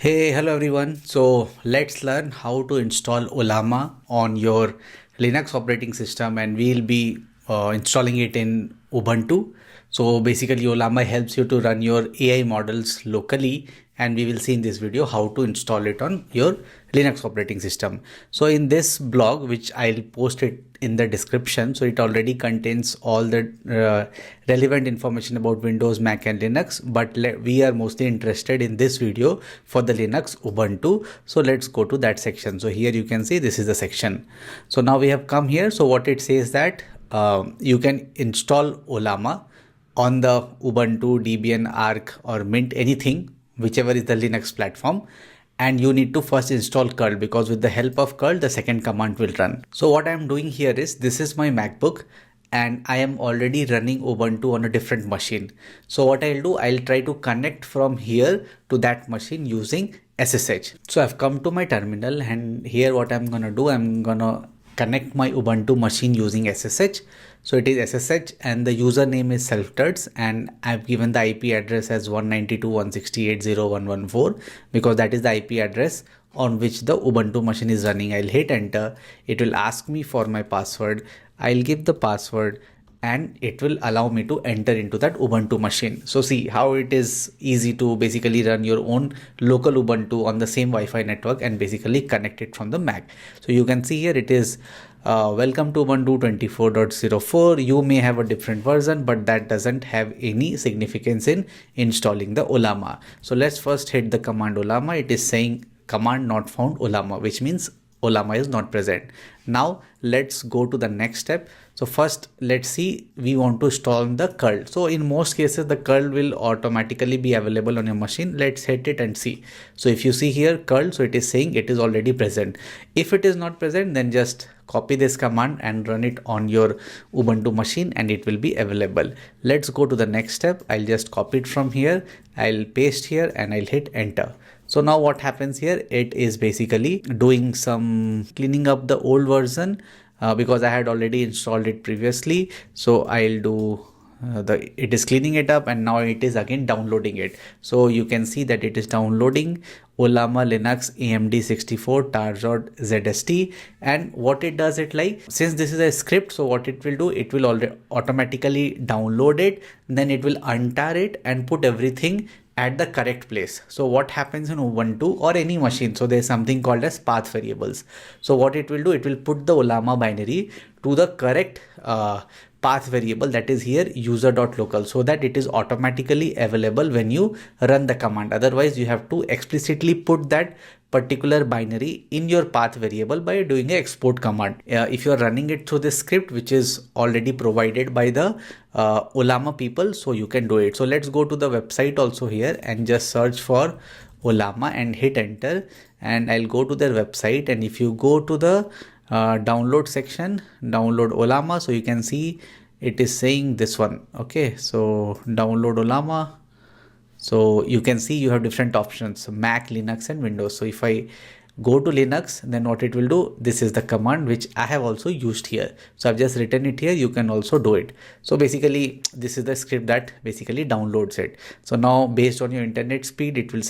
Hey, hello everyone. So let's learn how to install Ollama on your Linux operating system, and we'll be installing it in Ubuntu. So basically Ollama helps you to run your AI models locally, and we will see in this video how to install it on your Linux operating system. So in this blog, which I'll post it in the description, so it already contains all the relevant information about Windows, Mac and Linux, but we are mostly interested in this video for the Linux Ubuntu. So let's go to that section. So here you can see this is the section. So now we have come here. So what it says that you can install Ollama on the Ubuntu, Debian, Arc or Mint, anything, whichever is the Linux platform. And you need to first install curl, because with the help of curl the second command will run. So what I am doing here is, this is my MacBook and I am already running Ubuntu on a different machine. So what I'll do, I'll try to connect from here to that machine using SSH. So I've come to my terminal, and here what I'm gonna do, I'm gonna connect my Ubuntu machine using SSH. So it is SSH and the username is self-turts, and I've given the IP address as 192.168.0.114 because that is the IP address on which the Ubuntu machine is running. I'll hit enter. It will ask me for my password. I'll give the password and it will allow me to enter into that Ubuntu machine. So see how it is easy to basically run your own local Ubuntu on the same Wi-Fi network and basically connect it from the Mac. So you can see here it is welcome to Ubuntu 24.04. You may have a different version, but that doesn't have any significance in installing the Ollama. So let's first hit the command Ollama. It is saying command not found Ollama, which means Ollama is not present. Now let's go to the next step. So first let's see, we want to install the curl. So in most cases the curl will automatically be available on your machine. Let's hit it and see. So if you see here curl, so it is saying it is already present. If it is not present, then just copy this command and run it on your Ubuntu machine and it will be available. Let's go to the next step. I'll just copy it from here. I'll paste here and I'll hit enter. So now what happens here, it is basically doing some cleaning up the old version because I had already installed it previously. So I'll do it is cleaning it up, and now it is again downloading it. So you can see that it is downloading Ollama Linux AMD 64 tar.zst, and what it does, it like, since this is a script, so what it will do, it will automatically download it, then it will untar it and put everything at the correct place. So what happens in Ubuntu or any machine, so there's something called as path variables. So what it will do, it will put the Ollama binary to the correct path variable, that is here user.local, so that it is automatically available when you run the command. Otherwise you have to explicitly put that particular binary in your path variable by doing an export command. If you are running it through this script, which is already provided by the Ollama people, so you can do it. So let's go to the website also here and just search for Ollama and hit enter, and I'll go to their website. And if you go to the download section, download Ollama, so you can see it is saying this one. Okay, so download Ollama. So you can see you have different options, Mac, Linux and Windows. So if I go to Linux, then what it will do, this is the command which I have also used here. So I've just written it here, you can also do it. So basically this is the script that basically downloads it. So now based on your internet speed, it will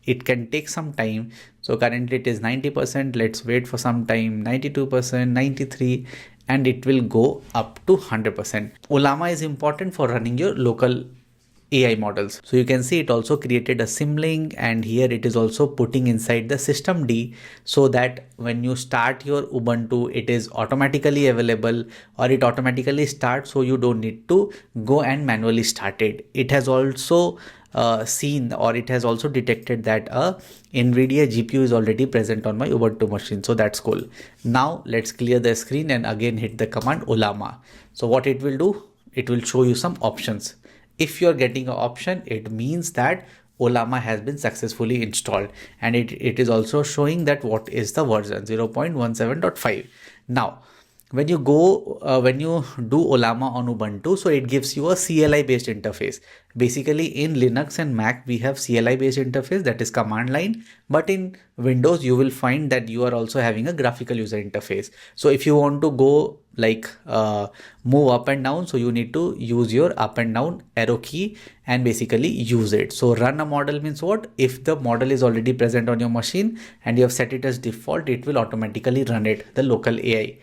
it can take some time. So currently it is 90%. Let's wait for some time. 92%, 93%, and it will go up to 100%. Ollama is important for running your local AI models. So you can see it also created a symlink, and here it is also putting inside the systemd, so that when you start your Ubuntu, it is automatically available, or it automatically starts, so you don't need to go and manually start it. It has also seen, or it has also detected that a NVIDIA GPU is already present on my Ubuntu machine. So that's cool. Now let's clear the screen and again hit the command Ollama. So what it will do, it will show you some options. If you're getting an option, it means that Ollama has been successfully installed, and it is also showing that what is the version 0.17.5. Now when you do Ollama on Ubuntu, so it gives you a CLI based interface. Basically in Linux and Mac, we have CLI based interface, that is command line. But in Windows, you will find that you are also having a graphical user interface. So if you want to go like move up and down, so you need to use your up and down arrow key and basically use it. So run a model means what? If the model is already present on your machine and you have set it as default, it will automatically run it, the local AI.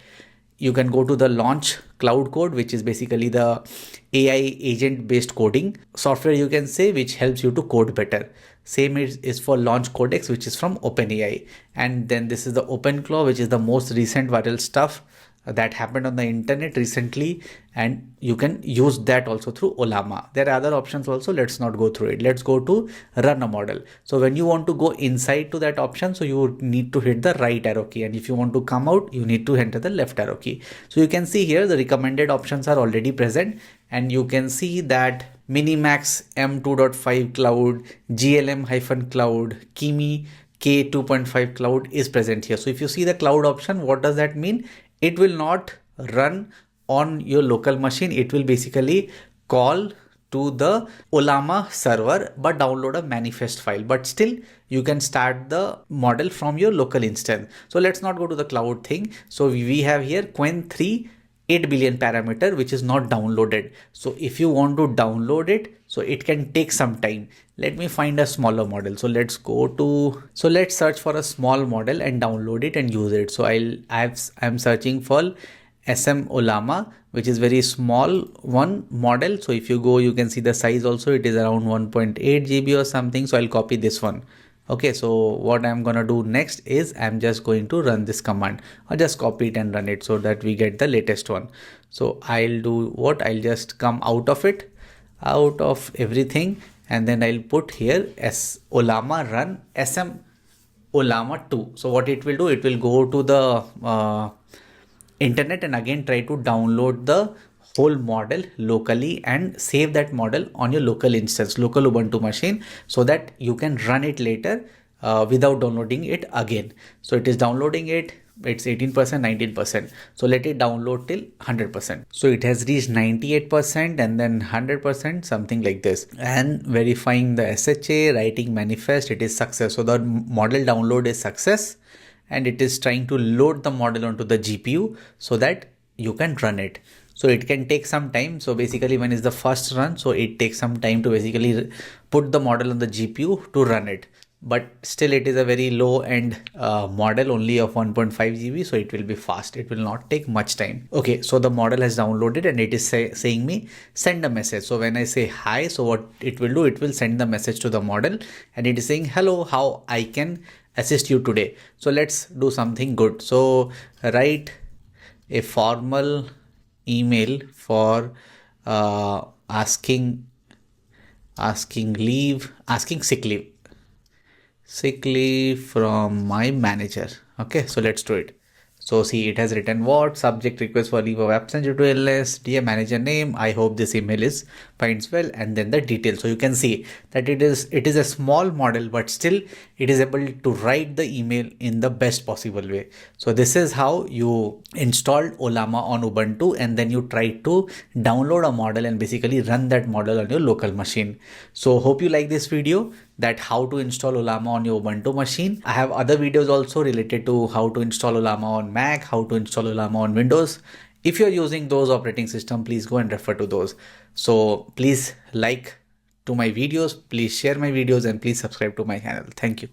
You can go to the launch cloud code, which is basically the AI agent based coding software, you can say, which helps you to code better. Same is for launch codex, which is from OpenAI. And then this is the OpenClaw, which is the most recent viral stuff that happened on the internet recently, and you can use that also through Ollama. There are other options also, let's not go through it. Let's go to run a model. So when you want to go inside to that option, so you need to hit the right arrow key, and if you want to come out, you need to enter the left arrow key. So you can see here the recommended options are already present, and you can see that Minimax M2.5 cloud, GLM-cloud, Kimi K2.5 cloud is present here. So if you see the cloud option, what does that mean? It will not run on your local machine. It will basically call to the Ollama server but download a manifest file. But still, you can start the model from your local instance. So let's not go to the cloud thing. So we have here Qwen 3 8 billion parameter, which is not downloaded. So if you want to download it, so it can take some time. Let me find a smaller model. So let's search for a small model and download it and use it. So I'm searching for SM Ollama, which is very small one model. So if you go, you can see the size also, it is around 1.8 GB or something. So I'll copy this one. Okay, so what I'm gonna do next is I'm just going to run this command, or just copy it and run it so that we get the latest one. So I'll do what? I'll just come out of everything, and then I'll put here Ollama run SM Ollama 2. So what it will do, it will go to the internet and again try to download the whole model locally and save that model on your local instance, local Ubuntu machine, so that you can run it later without downloading it again. So it is downloading it. It's 18%, 19%. So let it download till 100%. So it has reached 98% and then 100%, something like this. And verifying the SHA, writing manifest, it is success. So the model download is success, and it is trying to load the model onto the GPU so that you can run it. So it can take some time. So basically, when is the first run, so it takes some time to basically put the model on the GPU to run it. But still, it is a very low end model, only of 1.5 GB. So it will be fast. It will not take much time. Okay, so the model has downloaded and it is saying me send a message. So when I say hi, so what it will do, it will send the message to the model, and it is saying, hello, how I can assist you today. So let's do something good. So write a formal email for asking sick leave from my manager. Okay, so let's do it. So see, it has written what? Subject request for leave of absence due to illness. Dear manager name, I hope this email finds well, and then the details. So you can see that it is a small model, but still it is able to write the email in the best possible way. So this is how you installed Ollama on Ubuntu, and then you try to download a model and basically run that model on your local machine. So hope you like this video, that how to install Ollama on your Ubuntu machine. I have other videos also related to how to install Ollama on Mac, how to install Ollama on Windows. If you're using those operating system, please go and refer to those. So please like to my videos, please share my videos, and please subscribe to my channel. Thank you.